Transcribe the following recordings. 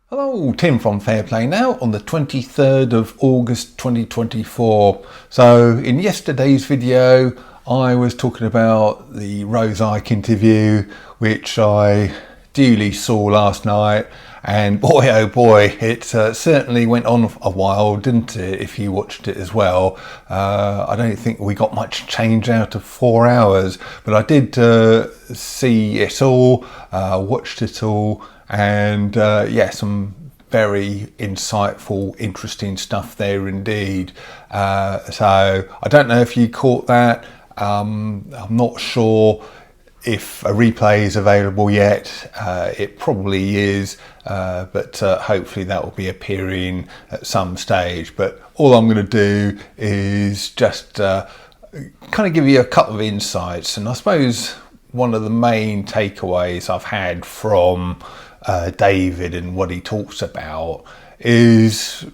Hello, Tim from Fair Play Now on the 23rd of August 2024. So in yesterday's video I was talking about the Rose Ike interview, which I duly saw last night, and boy oh boy, it certainly went on a while, didn't it, if you watched it as well. I don't think we got much change out of 4 hours, but I did see it all, watched it all, and yeah, some very insightful, interesting stuff there indeed. So I don't know if you caught that. I'm not sure if a replay is available yet. It probably is, but hopefully that will be appearing at some stage. But all I'm going to do is just kind of give you a couple of insights, and I suppose one of the main takeaways I've had from David and what he talks about is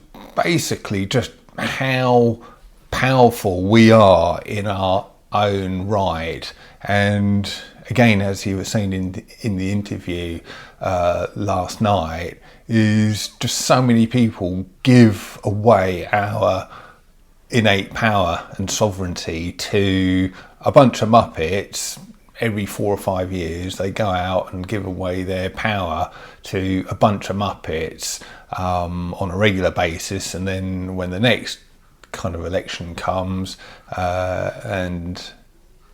basically just how powerful we are in our own right. And again, as he was saying in the interview last night, is just so many people give away our innate power and sovereignty to a bunch of muppets. Every 4 or 5 years they go out and give away their power to a bunch of muppets on a regular basis, and then when the next kind of election comes and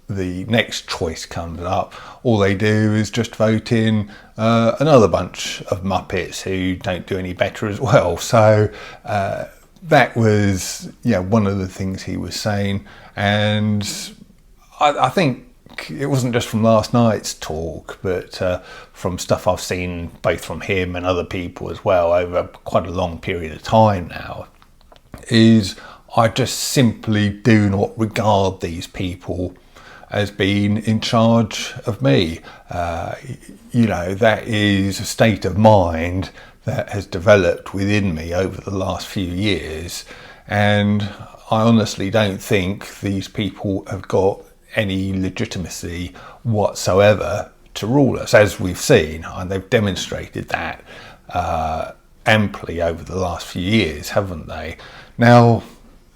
the next choice comes up, all they do is just vote in another bunch of muppets who don't do any better as well. So that was one of the things he was saying, and I think it wasn't just from last night's talk, but from stuff I've seen both from him and other people as well over quite a long period of time now, is I just simply do not regard these people as being in charge of me. That is a state of mind that has developed within me over the last few years, and I honestly don't think these people have got any legitimacy whatsoever to rule us, as we've seen, and they've demonstrated that amply over the last few years, haven't they? Now,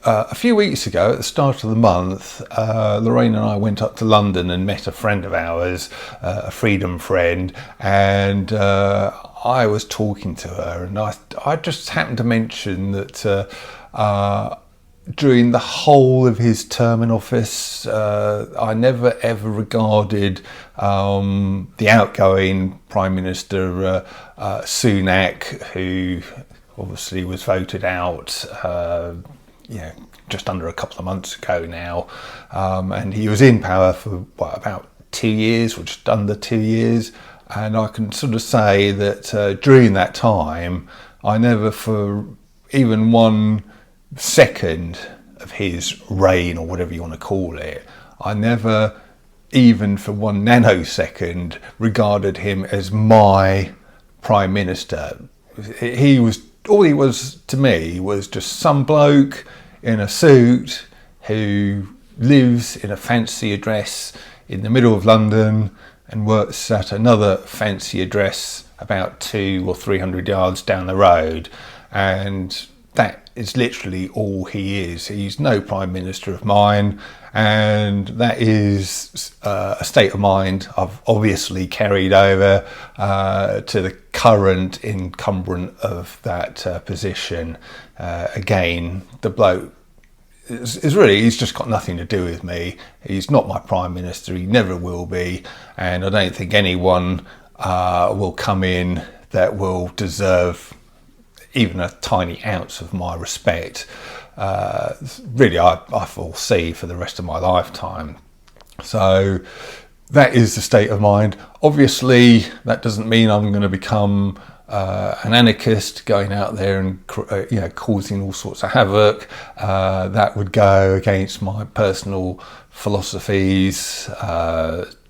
a few weeks ago, at the start of the month, Lorraine and I went up to London and met a friend of ours, a freedom friend, and I was talking to her, and I just happened to mention that during the whole of his term in office, I never ever regarded the outgoing Prime Minister Sunak, who obviously was voted out just under a couple of months ago now, and he was in power for about 2 years, or just under 2 years, and I can sort of say that during that time I never for even 1 second of his reign, or whatever you want to call it, I never even for 1 nanosecond regarded him as my Prime Minister. All he was to me was just some bloke in a suit who lives in a fancy address in the middle of London and works at another fancy address about 200 or 300 yards down the road, and that is literally all he is. He's no Prime Minister of mine, and that is a state of mind I've obviously carried over to the current incumbent of that position. Again, the bloke he's just got nothing to do with me. He's not my Prime Minister, he never will be, and I don't think anyone will come in that will deserve even a tiny ounce of my respect. Really, I foresee for the rest of my lifetime. So that is the state of mind. Obviously, that doesn't mean I'm going to become an anarchist, going out there and causing all sorts of havoc. That would go against my personal philosophies.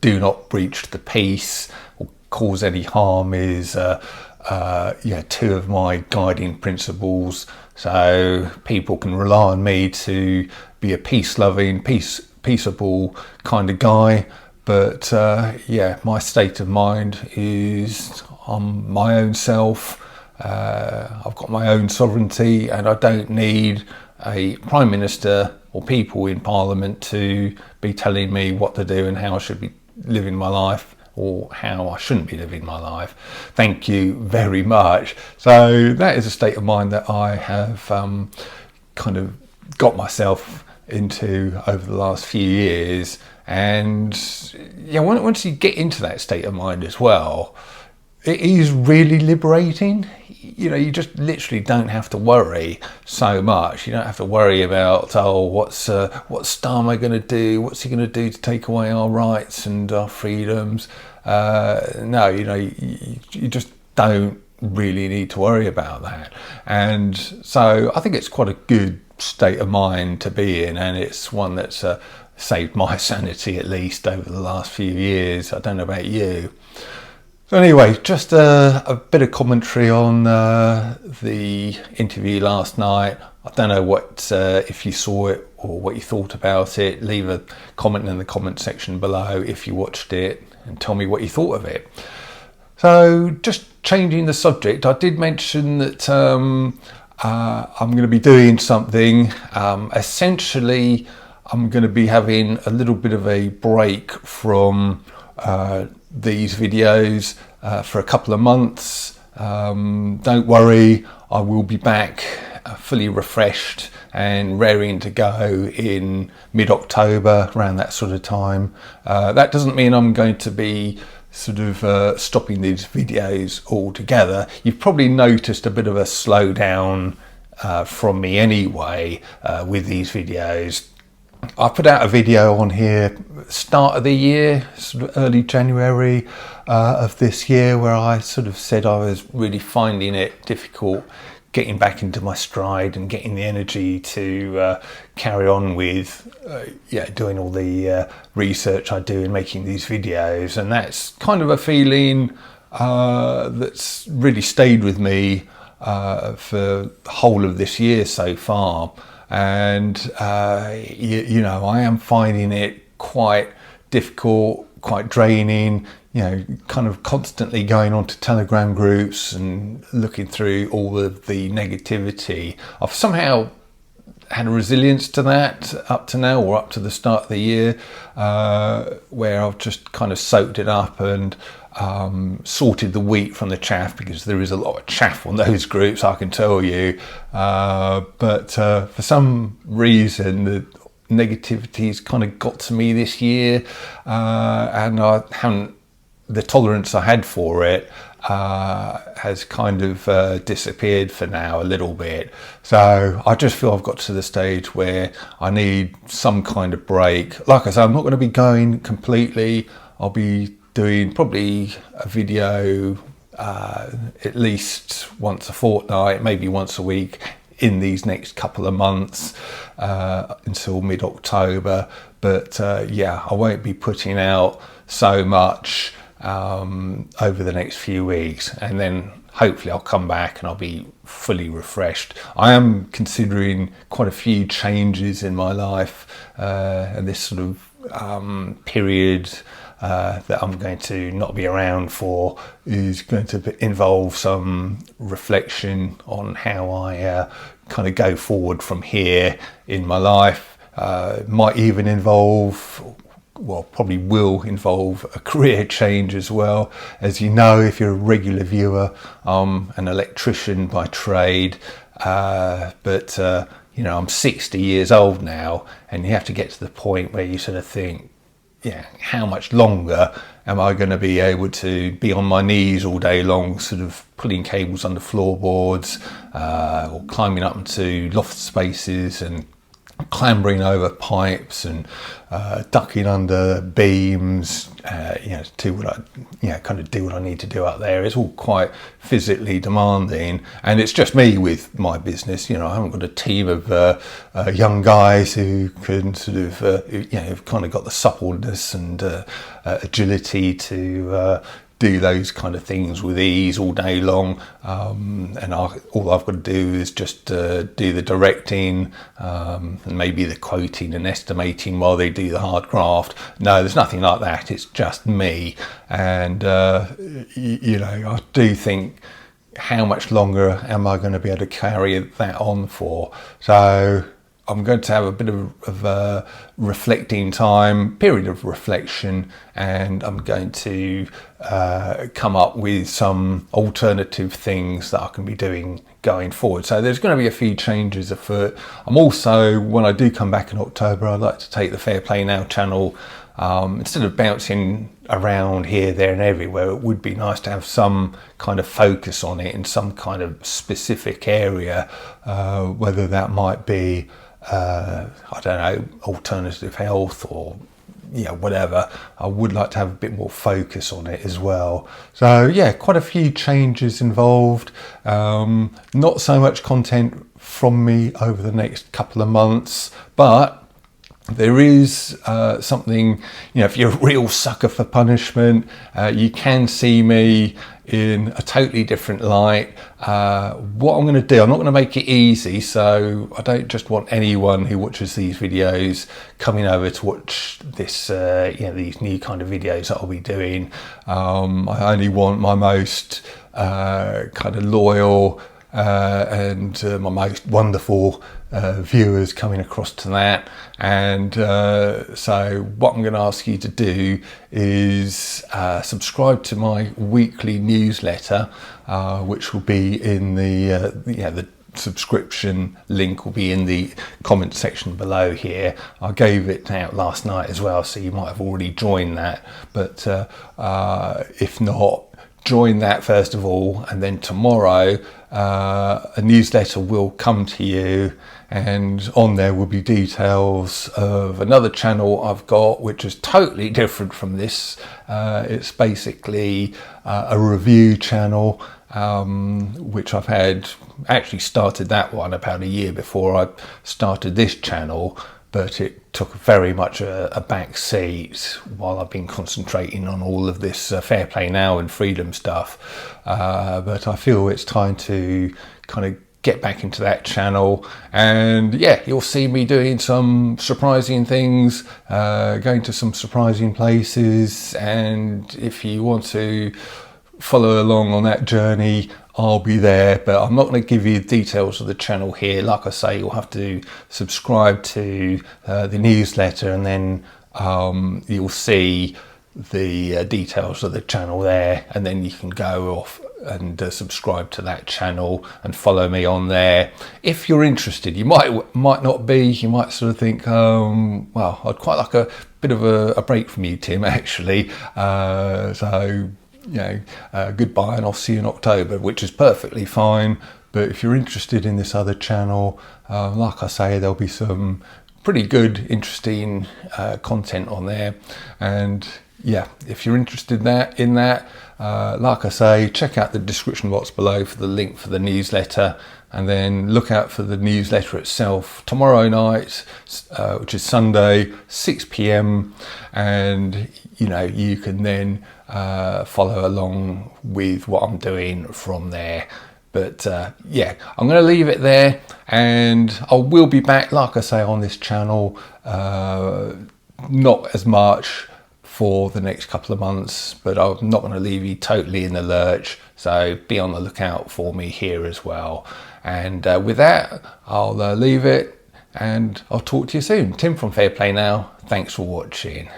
Do not breach the peace or cause any harm is 2 of my guiding principles. So people can rely on me to be a peace-loving, peaceable kind of guy. But my state of mind is I'm my own self, I've got my own sovereignty, and I don't need a Prime Minister or people in Parliament to be telling me what to do and how I should be living my life, or how I shouldn't be living my life. Thank you very much. So that is a state of mind that I have kind of got myself into over the last few years. And yeah, once you get into that state of mind as well, it is really liberating. You know, you just literally don't have to worry so much. You don't have to worry about, oh, what Starmer going to do? What's he going to do to take away our rights and our freedoms? No, you know, you just don't really need to worry about that. And so I think it's quite a good state of mind to be in, and it's one that's saved my sanity, at least over the last few years. I don't know about you. So anyway, just a bit of commentary on the interview last night. I don't know what if you saw it or what you thought about it. Leave a comment in the comment section below if you watched it, and tell me what you thought of it. So just changing the subject, I did mention that I'm going to be doing something. Essentially, I'm going to be having a little bit of a break from these videos for a couple of months. Don't worry, I will be back fully refreshed and raring to go in mid-October, around that sort of time. That doesn't mean I'm going to be sort of stopping these videos altogether. You've probably noticed a bit of a slowdown from me anyway with these videos. I put out a video on here start of the year, sort of early January of this year, where I sort of said I was really finding it difficult getting back into my stride and getting the energy to carry on with doing all the research I do in making these videos. And that's kind of a feeling that's really stayed with me for the whole of this year so far. And you know, I am finding it quite difficult, quite draining, you know, kind of constantly going on to Telegram groups and looking through all of the negativity. I've somehow had a resilience to that up to now, or up to the start of the year, where I've just kind of soaked it up and sorted the wheat from the chaff, because there is a lot of chaff on those groups, I can tell you. But for some reason, the negativity's kind of got to me this year, and I haven't, the tolerance I had for it has kind of disappeared for now a little bit. So I just feel I've got to the stage where I need some kind of break. Like I said, I'm not going to be going completely. I'll be doing probably a video at least once a fortnight, maybe once a week in these next couple of months until mid-October. But yeah, I won't be putting out so much over the next few weeks, and then hopefully I'll come back and I'll be fully refreshed. I am considering quite a few changes in my life, and this sort of period that I'm going to not be around for is going to involve some reflection on how I kind of go forward from here in my life. Might even involve, well, probably will involve a career change as well. As you know, if you're a regular viewer, I'm an electrician by trade, but you know, I'm 60 years old now, and you have to get to the point where you sort of think, yeah, how much longer am I going to be able to be on my knees all day long, sort of pulling cables under floorboards, or climbing up into loft spaces and clambering over pipes and ducking under beams, you know, do what I, you know, kind of do what I need to do up there. It's all quite physically demanding, and it's just me with my business. You know, I haven't got a team of young guys who can sort of, you know, have kind of got the suppleness and agility to do those kind of things with ease all day long, and all I've got to do is just do the directing, and maybe the quoting and estimating while they do the hard graft. No, there's nothing like that. It's just me, and you know, I do think how much longer am I going to be able to carry that on for? So I'm going to have a bit of a reflecting time, period of reflection, and I'm going to come up with some alternative things that I can be doing going forward. So there's going to be a few changes afoot. I'm also, when I do come back in October, I'd like to take the Fair Play Now channel, instead of bouncing around here, there and everywhere, it would be nice to have some kind of focus on it in some kind of specific area, whether that might be I don't know, alternative health or whatever. I would like to have a bit more focus on it as well. So yeah, quite a few changes involved. Not so much content from me over the next couple of months, but there is something, if you're a real sucker for punishment, you can see me in a totally different light. What I'm going to do, I'm not going to make it easy, so I don't just want anyone who watches these videos coming over to watch this, these new kind of videos that I'll be doing. I only want my most kind of loyal and my most wonderful viewers coming across to that. And so what I'm going to ask you to do is subscribe to my weekly newsletter, which will be in the subscription link will be in the comment section below here. I gave it out last night as well, so you might have already joined that, but if not, join that first of all, and then tomorrow a newsletter will come to you, and on there will be details of another channel I've got, which is totally different from this. It's basically a review channel, which I've actually started that one about a year before I started this channel, but it took very much a back seat while I've been concentrating on all of this Fair Play Now and freedom stuff. But I feel it's time to kind of get back into that channel, and yeah, you'll see me doing some surprising things, going to some surprising places, and if you want to follow along on that journey, I'll be there. But I'm not going to give you details of the channel here. Like I say, you'll have to subscribe to the newsletter, and then you'll see the details of the channel there, and then you can go off and subscribe to that channel and follow me on there. If you're interested, you might not be, you might sort of think, well, I'd quite like a bit of a break from you, Tim, actually. So goodbye, and I'll see you in October, which is perfectly fine. But if you're interested in this other channel, like I say, there'll be some pretty good, interesting content on there. And yeah, if you're interested in that, like I say, check out the description box below for the link for the newsletter, and then look out for the newsletter itself tomorrow night, which is Sunday, 6 p.m. and you can then follow along with what I'm doing from there. But yeah, I'm going to leave it there, and I will be back, like I say, on this channel, not as much for the next couple of months, but I'm not going to leave you totally in the lurch, so be on the lookout for me here as well. And with that, I'll leave it, and I'll talk to you soon. Tim from Fair Play Now, thanks for watching.